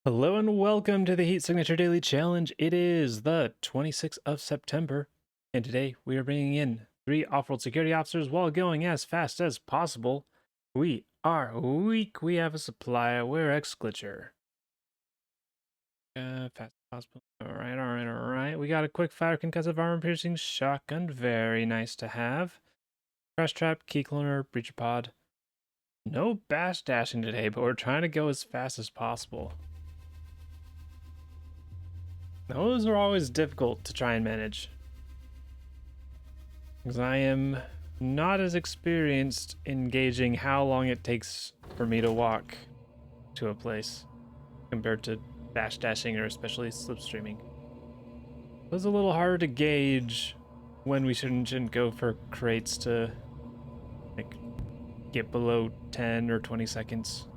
Hello and welcome to the Heat Signature Daily Challenge. It is the 26th of September, and today we are bringing in 3 off-world security officers while going as fast as possible. We are weak. We have a supply. We're X-Glitcher. Fast as possible. Alright. We got a quick fire concussive armor-piercing shotgun. Very nice to have. Crash trap, key cloner, breacher pod. No bash dashing today, but we're trying to go as fast as possible. Those are always difficult to try and manage, because I am not as experienced in gauging how long it takes for me to walk to a place compared to bash dashing or especially slipstreaming. It's a little harder to gauge when we shouldn't go for crates to like get below 10 or 20 seconds.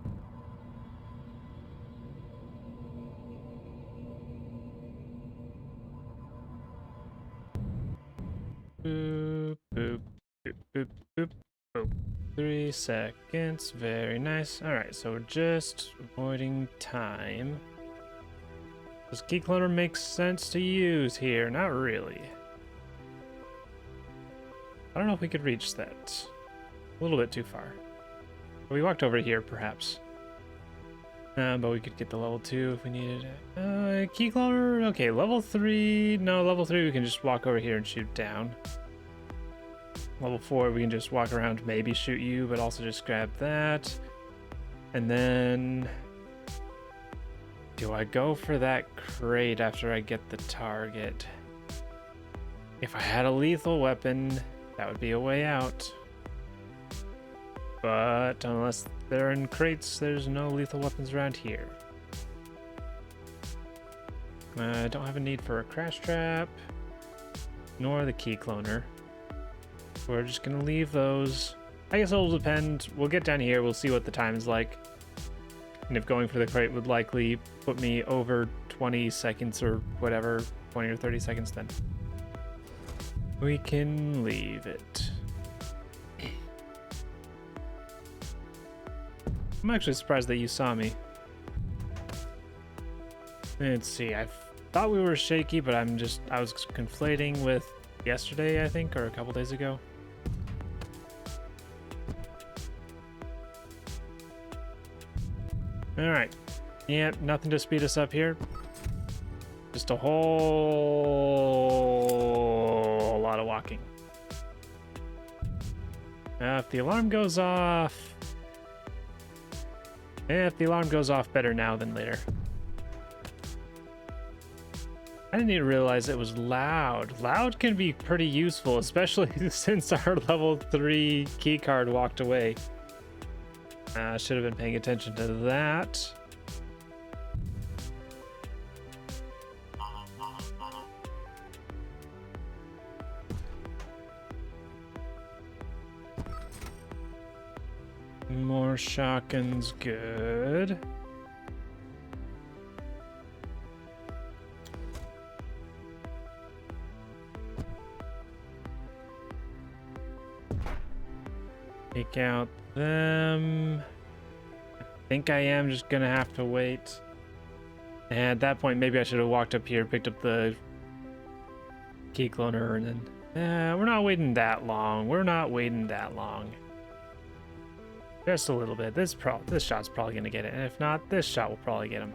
Boop, boop, boop, boop, boop, boop. 3 seconds. Very nice. Alright, so we're just avoiding time. Does key cloner make sense to use here? Not really. I don't know if we could reach that. A little bit too far. But we walked over here, perhaps. But we could get the level 2 if we needed it. Key cloner? Okay, level 3. No, level 3 we can just walk over here and shoot down. Level 4 we can just walk around, maybe shoot you, but also just grab that. And then... do I go for that crate after I get the target? If I had a lethal weapon, that would be a way out. But unless they're in crates, there's no lethal weapons around here. I don't have a need for a crash trap, nor the key cloner. We're just gonna leave those. I guess it'll depend. We'll get down here, we'll see what the time is like. And if going for the crate would likely put me over 20 seconds or whatever, 20 or 30 seconds, then we can leave it. I'm actually surprised that you saw me. Let's see, I thought we were shaky, but I was conflating with yesterday, I think, or a couple days ago. Alright. Yep, nothing to speed us up here. Just a whole lot of walking. If the alarm goes off... if the alarm goes off, better now than later. I didn't even realize it was loud. Loud can be pretty useful, especially since our level 3 keycard walked away. I should have been paying attention to that. More shotguns, good. Take out them. I think I am just gonna have to wait. And at that point, maybe I should have walked up here, picked up the key cloner, and then... we're not waiting that long. Just a little bit. This shot's probably gonna get it, and if not, this shot will probably get him.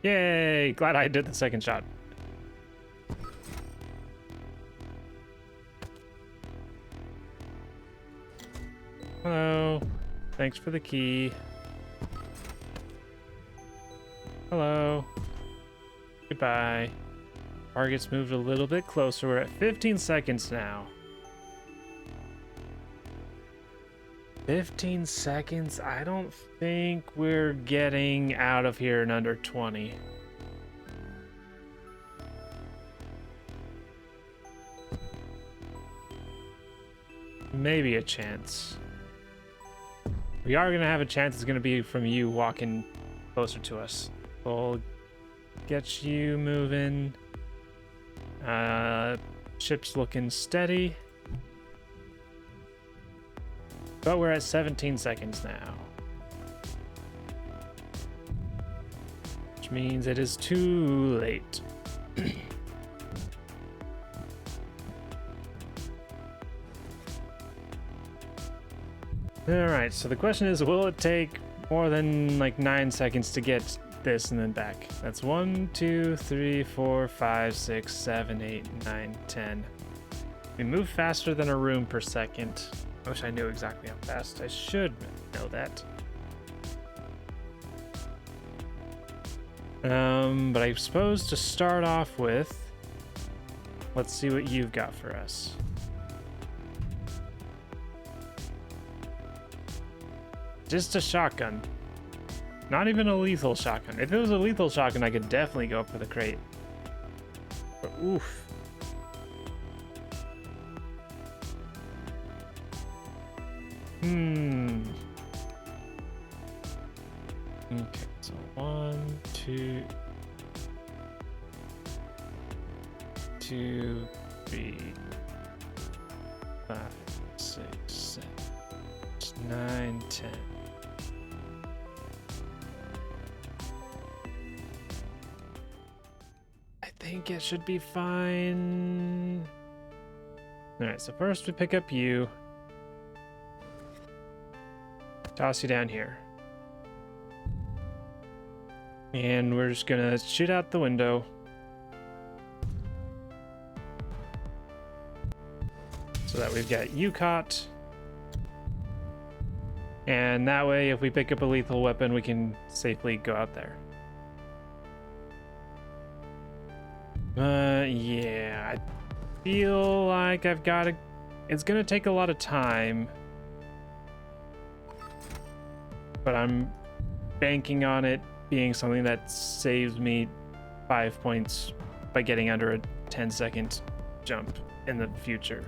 Yay! Glad I did the second shot. Hello. Thanks for the key. Hello. Goodbye. Target's moved a little bit closer. We're at 15 seconds now. 15 seconds? I don't think we're getting out of here in under 20. Maybe a chance. We are going to have a chance. It's going to be from you walking closer to us. We'll get you moving. Ship's looking steady. But we're at 17 seconds now. which means it is too late. Alright, so the question is, will it take more than like 9 seconds to get this and then back? That's 1, 2, 3, 4, 5, 6, 7, 8, 9, 10. We move faster than a room per second. I wish I knew exactly how fast. I should know that. But I suppose to start off with, let's see what you've got for us. Just a shotgun. Not even a lethal shotgun. If it was a lethal shotgun, I could definitely go up for the crate. But oof. Okay, so 1, 2, 3, 5, 6, 7, 9, 10. I think it should be fine. Alright, so first we pick up you. Toss you down here. And we're just gonna shoot out the window. So that we've got you caught. And that way, if we pick up a lethal weapon, we can safely go out there. Yeah, I feel like I've got to... It's gonna take a lot of time. But I'm banking on it being something that saves me 5 points by getting under a 10-second jump in the future.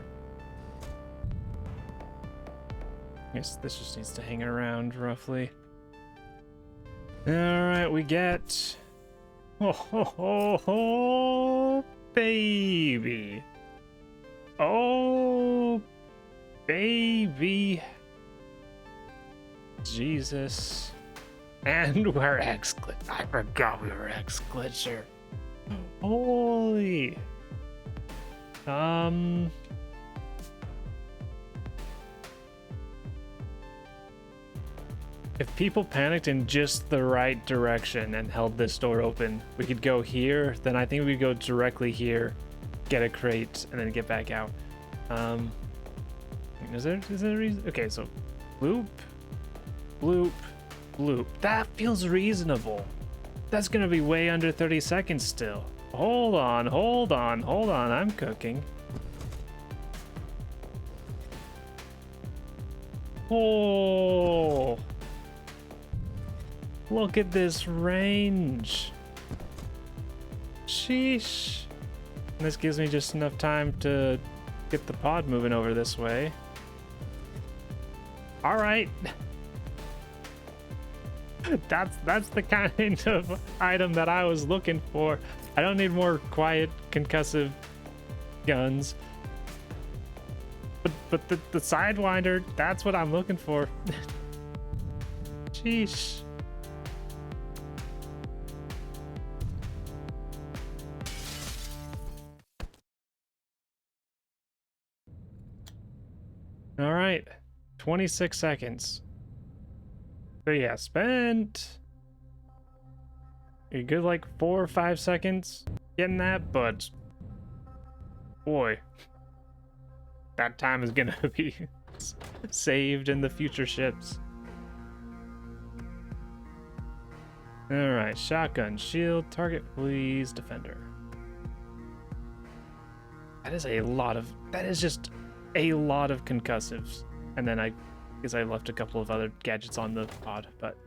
I guess this just needs to hang around roughly. Alright, we get... Oh, baby. Oh, baby. Jesus. And we're X-Glitch. I forgot we were X-Glitcher. Holy. If people panicked in just the right direction and held this door open, we could go here, then I think we'd go directly here, get a crate, and then get back out. Is there a reason? Okay, so bloop, bloop, bloop. That feels reasonable. That's gonna be way under 30 seconds still. Hold on, I'm cooking. Oh, look at this range. Sheesh. And this gives me just enough time to get the pod moving over this way. All right. That's the kind of item that I was looking for. I don't need more quiet concussive guns. But the Sidewinder, that's what I'm looking for. Sheesh. All right, 26 seconds. So yeah, spent a good like 4 or 5 seconds getting that, but boy, that time is gonna be saved in the future ships. All right, shotgun, shield, target, please, defender. That is just a lot of concussives. And then I guess I left a couple of other gadgets on the pod, but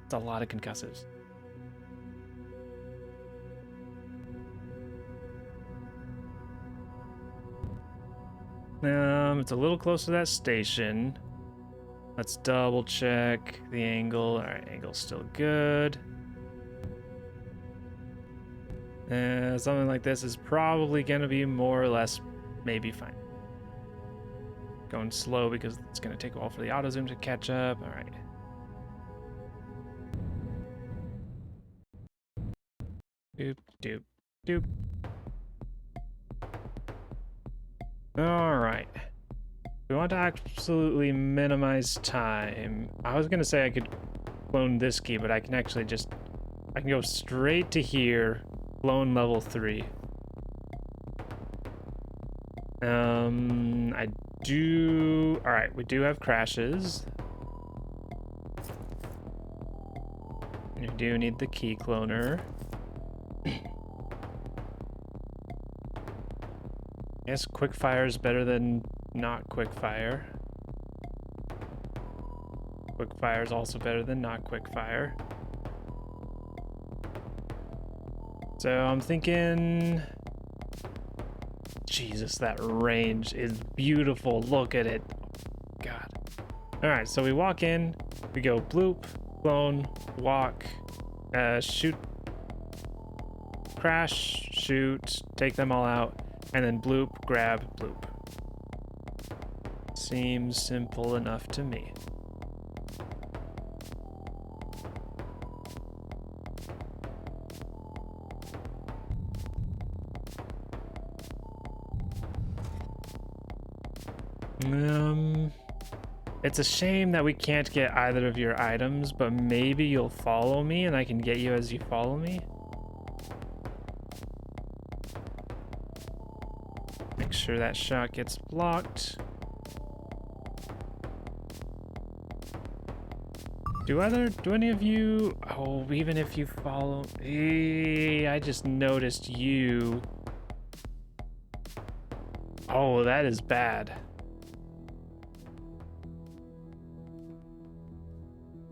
it's a lot of concussives. It's a little close to that station. Let's double check the angle. All right, angle's still good. Something like this is probably gonna be more or less maybe fine. Going slow because it's gonna take a while for the auto zoom to catch up. All right. Doop, doop, doop. Alright. We want to absolutely minimize time. I was gonna say I could clone this key, but I can actually just... I can go straight to here, clone level 3. I do... Alright, we do have crashes. We do need the key cloner. Yes, quickfire is better than not quickfire. Quickfire is also better than not quickfire. So I'm thinking... Jesus, that range is beautiful. Look at it. God. Alright, so we walk in, we go bloop, clone, walk, shoot, crash, shoot, take them all out, and then bloop, grab, bloop. Seems simple enough to me. It's a shame that we can't get either of your items, but maybe you'll follow me and I can get you as you follow me. Make sure that shot gets blocked. Do any of you... Oh, even if you follow... I just noticed you. Oh, that is bad.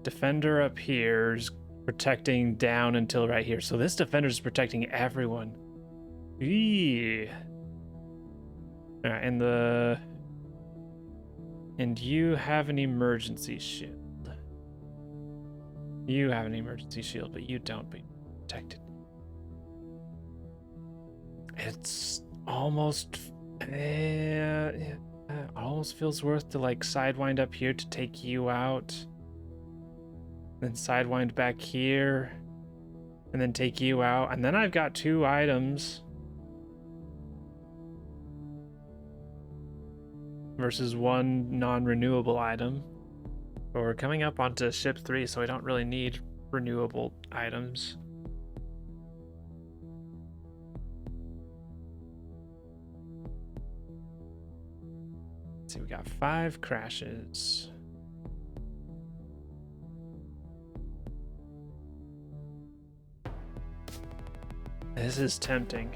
Defender up here is protecting down until right here. So this defender is protecting everyone. Eee. All right, and you have an emergency shield. You have an emergency shield, but you don't be protected. It's almost it almost feels worth to like sidewind up here to take you out. Then sidewind back here, and then take you out. And then I've got 2 items versus 1 non-renewable item. But we're coming up onto ship 3, so we don't really need renewable items. Let's see, we got 5 crashes. This is tempting.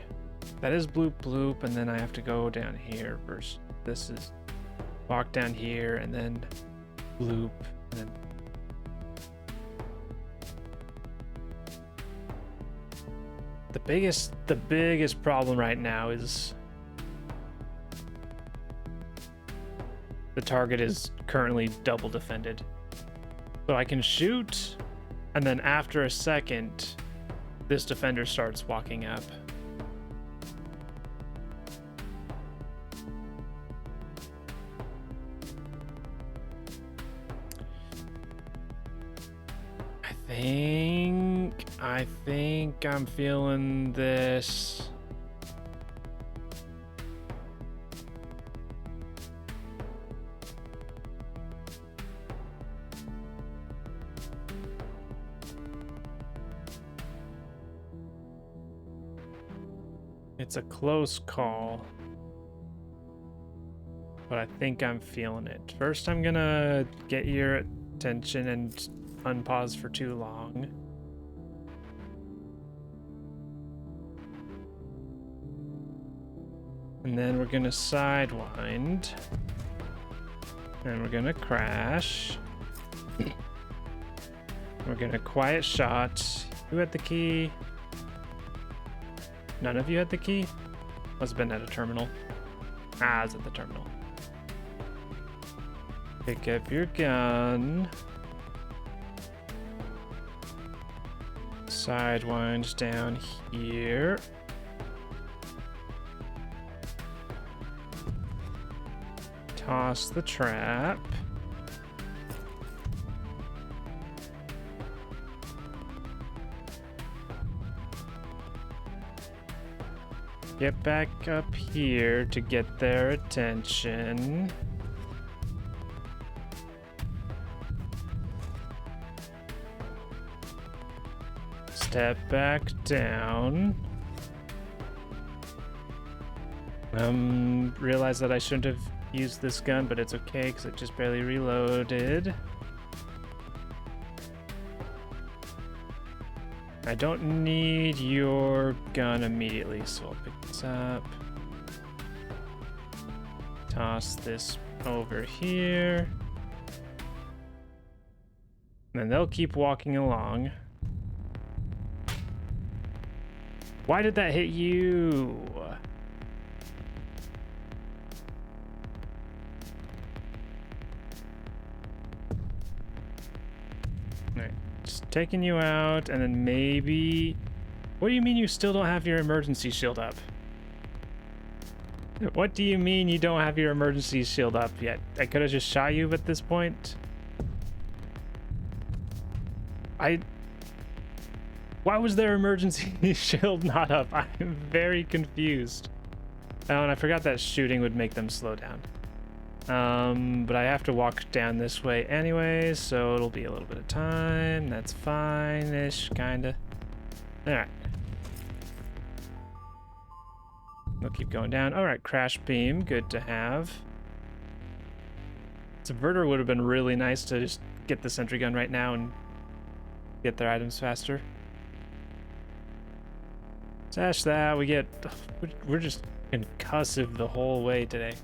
That is bloop bloop, and then I have to go down here first. This is walk down here, and then bloop, and then... The biggest problem right now is the target is currently double defended. So I can shoot, and then after a second, this defender starts walking up. I think I'm feeling this. It's a close call, but I think I'm feeling it. First, I'm gonna get your attention and unpause for too long. And then we're gonna sidewind. And we're gonna crash. We're gonna quiet shot. Who had the key? None of you had the key? Must have been at a terminal. I was at the terminal. Pick up your gun. Sidewind down here. Toss the trap. Get back up here to get their attention. Step back down. Realize that I shouldn't have used this gun, but it's okay because it just barely reloaded. I don't need your gun immediately, so I'll pick this up. Toss this over here. And then they'll keep walking along. Why did that hit you? Alright, just taking you out, and then maybe... What do you mean you still don't have your emergency shield up? What do you mean you don't have your emergency shield up yet? I could have just shot you at this point. Why was their emergency shield not up? I'm very confused. Oh, and I forgot that shooting would make them slow down. But I have to walk down this way anyway, so it'll be a little bit of time. That's fine-ish, kinda. Alright. We'll keep going down. Alright, crash beam, good to have. Subverter would have been really nice to just get the sentry gun right now and get their items faster. Sash that, we're just concussive the whole way today.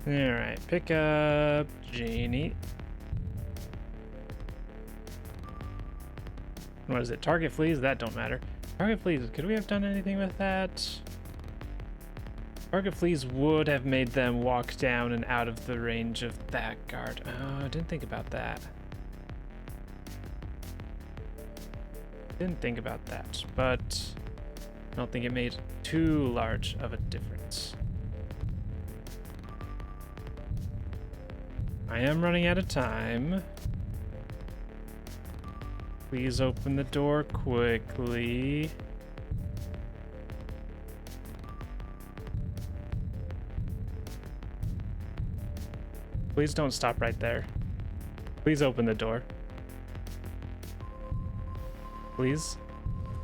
Alright, pick up Genie. What is it? Target fleas? That don't matter. Target fleas, could we have done anything with that? Target fleas would have made them walk down and out of the range of that guard. Oh, I didn't think about that. Didn't think about that, but I don't think it made too large of a difference. I am running out of time. Please open the door quickly. Please don't stop right there. Please open the door. Please.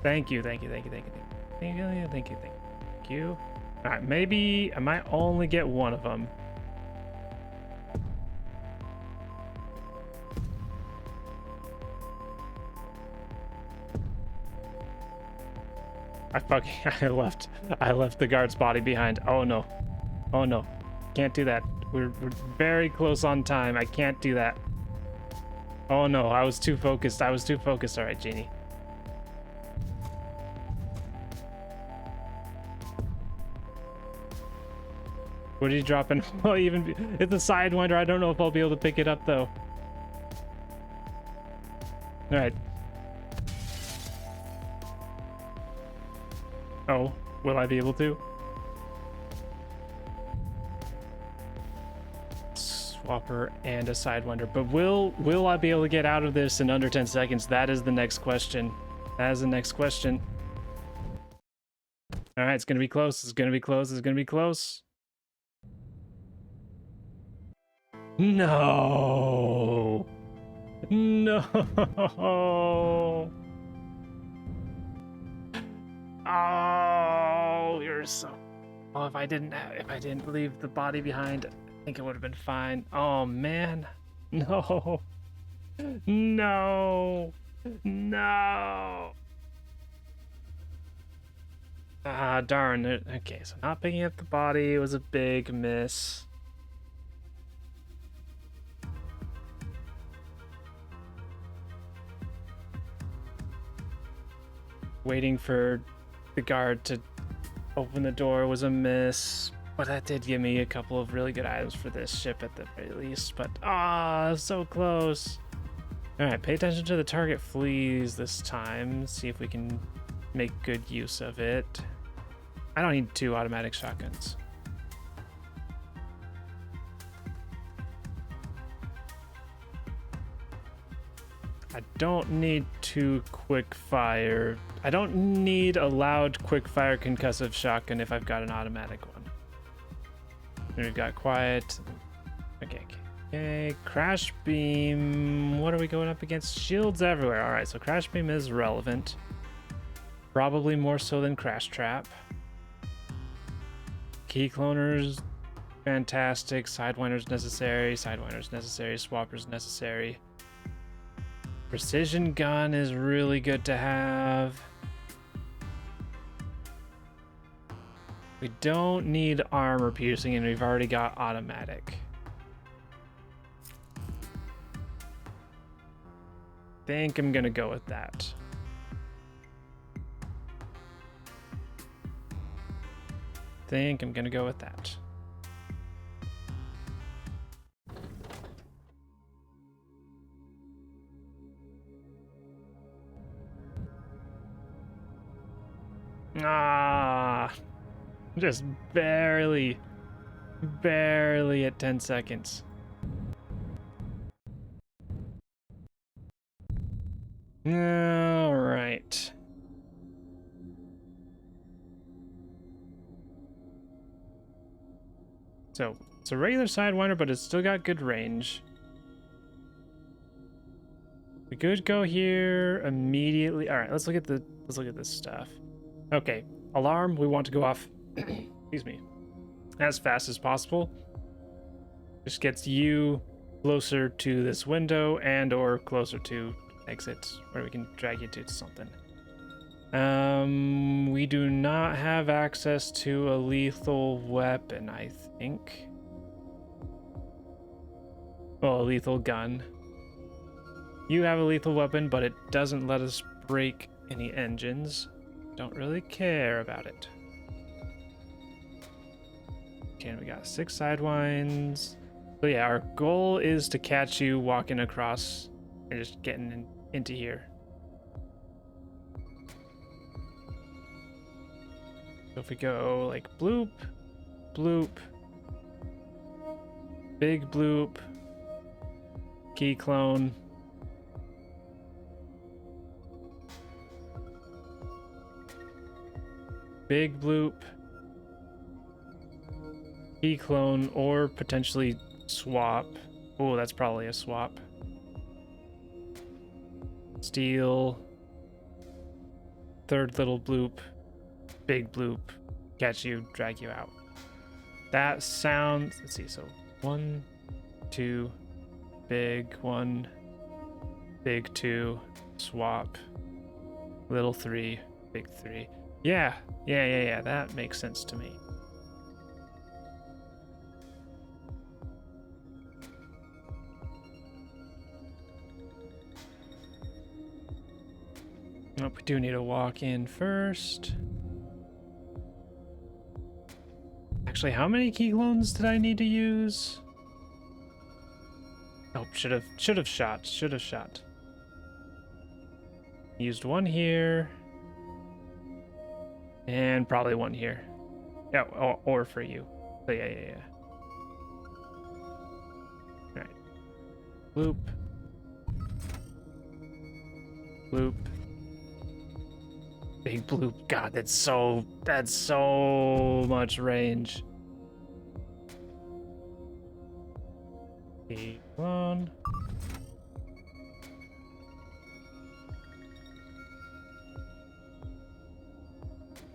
Thank you, thank you, thank you, thank you, thank you, thank you, thank you. All right, maybe I might only get one of them. I left the guard's body behind. Oh no. Oh no. Can't do that. We're very close on time. I can't do that. Oh no, I was too focused. All right, Genie. What did you drop in? Well, it's a sidewinder. I don't know if I'll be able to pick it up though. All right. Oh, will I be able to? Swapper and a sidewinder. But will I be able to get out of this in under 10 seconds? That is the next question. That is the next question. All right, it's gonna be close. It's gonna be close. It's gonna be close. No. No. Oh, you're so. Oh, if I didn't leave the body behind, I think it would have been fine. Oh man, no, no, no. Ah, darn it. Okay, so not picking up the body was a big miss. Waiting for the guard to open the door was a miss, but that did give me a couple of really good items for this ship at the very least. But so close. All right, pay attention to the target fleas this time. See if we can make good use of it. I don't need 2 automatic shotguns. I don't need two quick fire. I don't need a loud quick fire concussive shotgun if I've got an automatic one. And we've got quiet. Okay. Crash beam. What are we going up against? Shields everywhere. All right, so crash beam is relevant. Probably more so than crash trap. Key cloners, fantastic. Sidewinders necessary. Sidewinders necessary. Swappers necessary. Precision gun is really good to have. We don't need armor piercing, and we've already got automatic. Think I'm gonna go with that. Just barely at 10 seconds. All right. So it's a regular Sidewinder, but it's still got good range. We could go here immediately. All right, let's look at this stuff. Okay, alarm. We want to go off. Excuse me. As fast as possible. Just gets you closer to this window and/or closer to exit where we can drag you to something. We do not have access to a lethal weapon, I think. Well, a lethal gun. You have a lethal weapon, but it doesn't let us break any engines. Don't really care about it. Okay, and we got 6 sidewinds. So yeah, our goal is to catch you walking across and just getting into here. So if we go like bloop, bloop, big bloop, key clone, big bloop, key clone, or potentially swap. Oh, that's probably a swap. Steal, third little bloop, big bloop, catch you, drag you out. That sounds, let's see, so 1, 2, big 1, big 2, swap, little 3, big 3. Yeah, that makes sense to me. Oh, we do need to walk in first. Actually, how many key clones did I need to use? Oh, should have shot. Used one here. And probably one here. Yeah, or for you. So yeah. Alright. Loop. Loop. Big bloop. God, that's so much range. Key clone.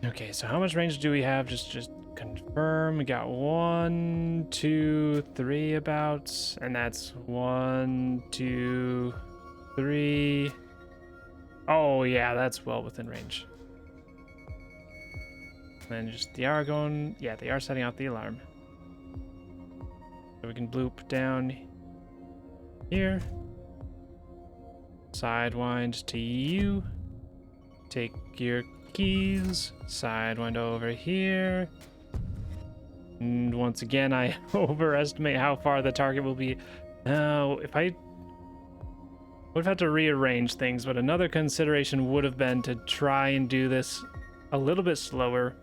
Okay, so how much range do we have? Just confirm. We got 1, 2, 3 about, and that's 1, 2, 3. Oh yeah, that's well within range. And then just the R going. Yeah, they are setting out the alarm. So we can bloop down here. Sidewind to you. Take your keys. Sidewind over here. And once again, I overestimate how far the target will be. Now, if I would have had to rearrange things, but another consideration would have been to try and do this a little bit slower,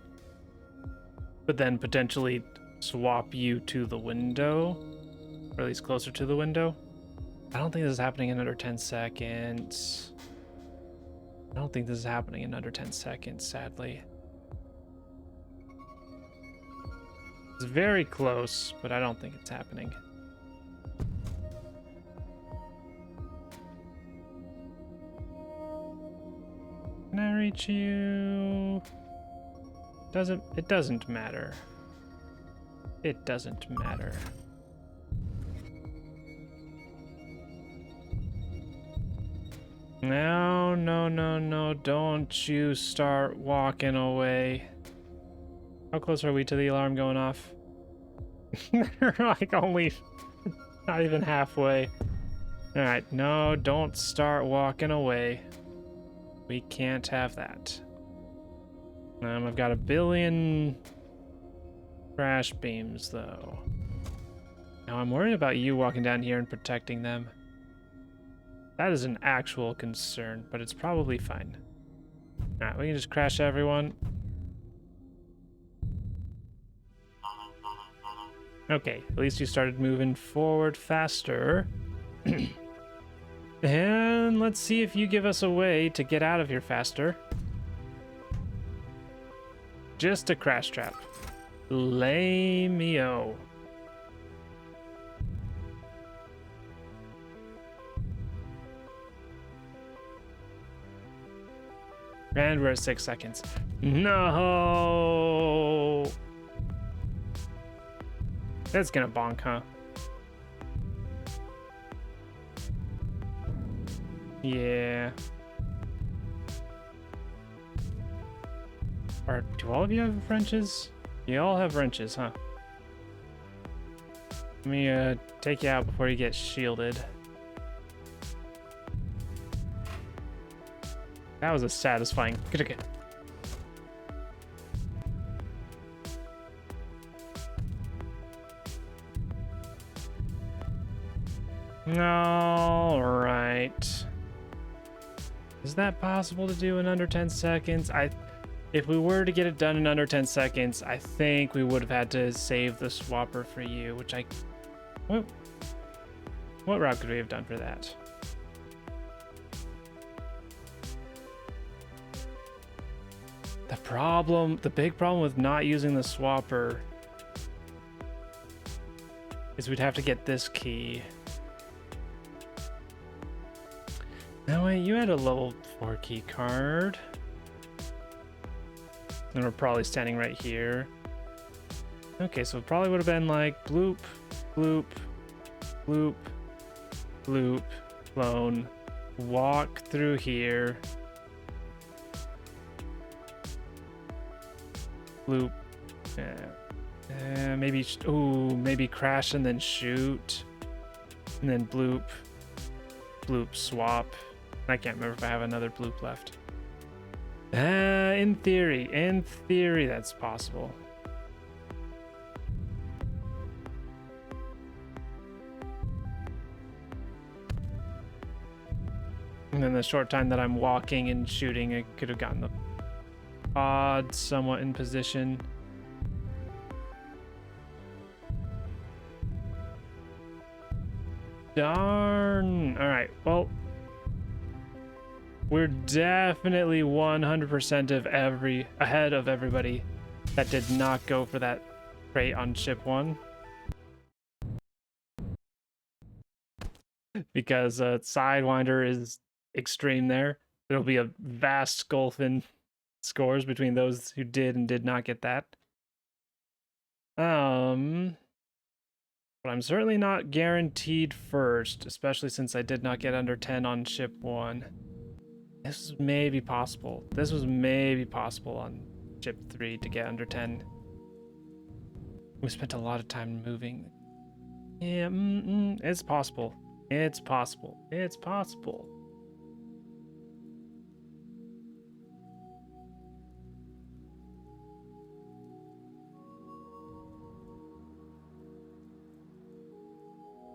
but then potentially swap you to the window, or at least closer to the window. I don't think this is happening in under 10 seconds. I don't think this is happening in under 10 seconds, sadly. It's very close, but I don't think it's happening. Can I reach you? It doesn't matter. It doesn't matter. No, no, no, no, don't you start walking away. How close are we to the alarm going off? Like only not even halfway. Alright, no, don't start walking away. We can't have that. I've got 1 billion crash beams though. Now I'm worried about you walking down here and protecting them. That is an actual concern, but it's probably fine. Alright, we can just crash everyone. Okay, at least you started moving forward faster. And let's see if you give us a way to get out of here faster. Just a crash trap. Lame-o. And we're at 6 seconds. No! That's gonna bonk, huh? Yeah. Or do all of you have wrenches? You all have wrenches, huh? Let me take you out before you get shielded. That was a satisfying. Good. All right. Is that possible to do in under 10 seconds? If we were to get it done in under 10 seconds, I think we would have had to save the swapper for you, which what route could we have done for that? The big problem with not using the swapper is we'd have to get this key. No, wait, you had a level 4 key card. And we're probably standing right here. Okay, so it probably would have been like bloop, bloop, bloop, bloop, clone, walk through here. Bloop. Maybe crash and then shoot. And then bloop. Bloop, swap. I can't remember if I have another bloop left. In theory, that's possible. And then the short time that I'm walking and shooting, I could have gotten the pod somewhat in position. Darn. All right, well, we're definitely 100% ahead of everybody that did not go for that crate on ship 1. Because Sidewinder is extreme there. There'll be a vast gulf in scores between those who did and did not get that. But I'm certainly not guaranteed first, especially since I did not get under 10 on ship 1. This may be possible. This was maybe possible on ship 3 to get under 10. We spent a lot of time moving. Yeah, it's possible. It's possible. It's possible.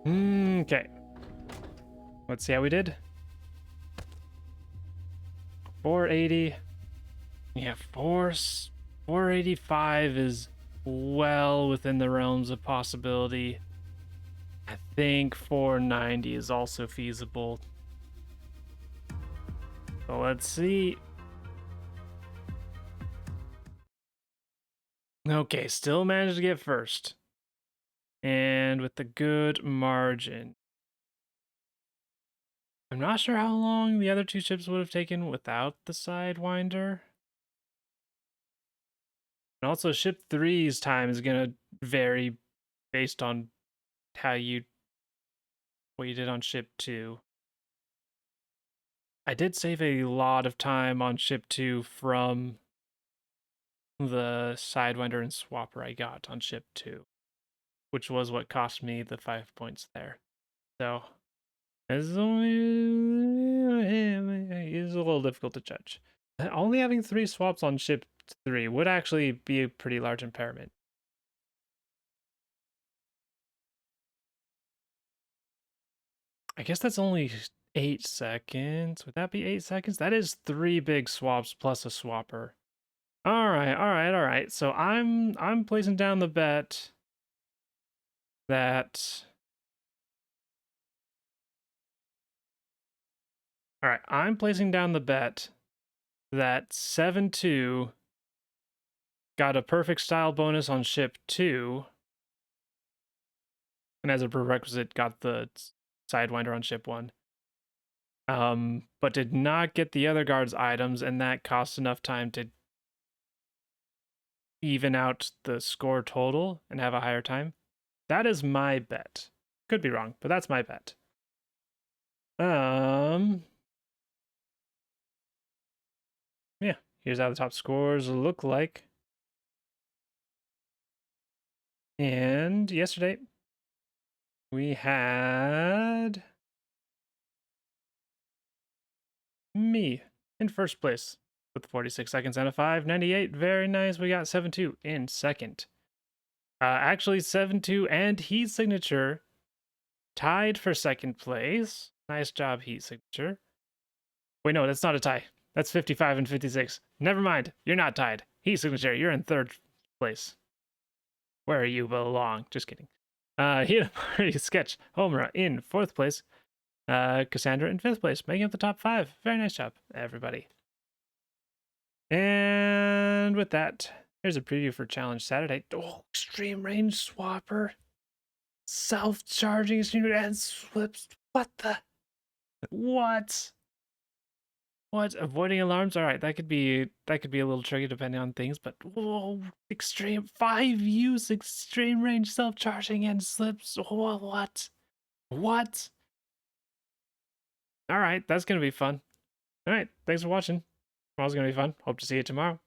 Okay. Let's see how we did. 480. Yeah, 485 is well within the realms of possibility. I think 490 is also feasible. So let's see. Okay, still managed to get first. And with a good margin. I'm not sure how long the other two ships would have taken without the Sidewinder. And also, ship 3's time is going to vary based on what you did on ship 2. I did save a lot of time on ship 2 from the Sidewinder and Swapper I got on ship 2, which was what cost me the 5 points there. So, it's a little difficult to judge. Only having 3 swaps on ship 3 would actually be a pretty large impairment. I guess that's only 8 seconds. Would that be 8 seconds? That is 3 big swaps plus a swapper. All right. So I'm placing down the bet that I'm placing down the bet that 7-2 got a perfect style bonus on ship 2 and as a prerequisite got the Sidewinder on ship 1. But did not get the other guard's items, and that cost enough time to even out the score total and have a higher time. That is my bet. Could be wrong, but that's my bet. Yeah, here's how the top scores look like. And yesterday, we had me in first place with 46 seconds and a 5.98. Very nice. We got 7-2 in second. Actually, 7-2 and Heat Signature tied for second place. Nice job, Heat Signature. Wait, no, that's not a tie. That's 55 and 56. Never mind. You're not tied. Heat Signature, you're in third place. Where you belong. Just kidding. Hit Party Sketch Homura in fourth place. Cassandra in fifth place, making up the top 5. Very nice job, everybody. And with that, here's a preview for Challenge Saturday. Oh, Extreme Range Swapper. Self-charging and slips. What the? What? What? Avoiding alarms? All right, that could be a little tricky depending on things, but whoa, extreme 5 use extreme range self-charging and slips. What? What? All right, that's gonna be fun. All right, thanks for watching. Tomorrow's gonna be fun. Hope to see you tomorrow.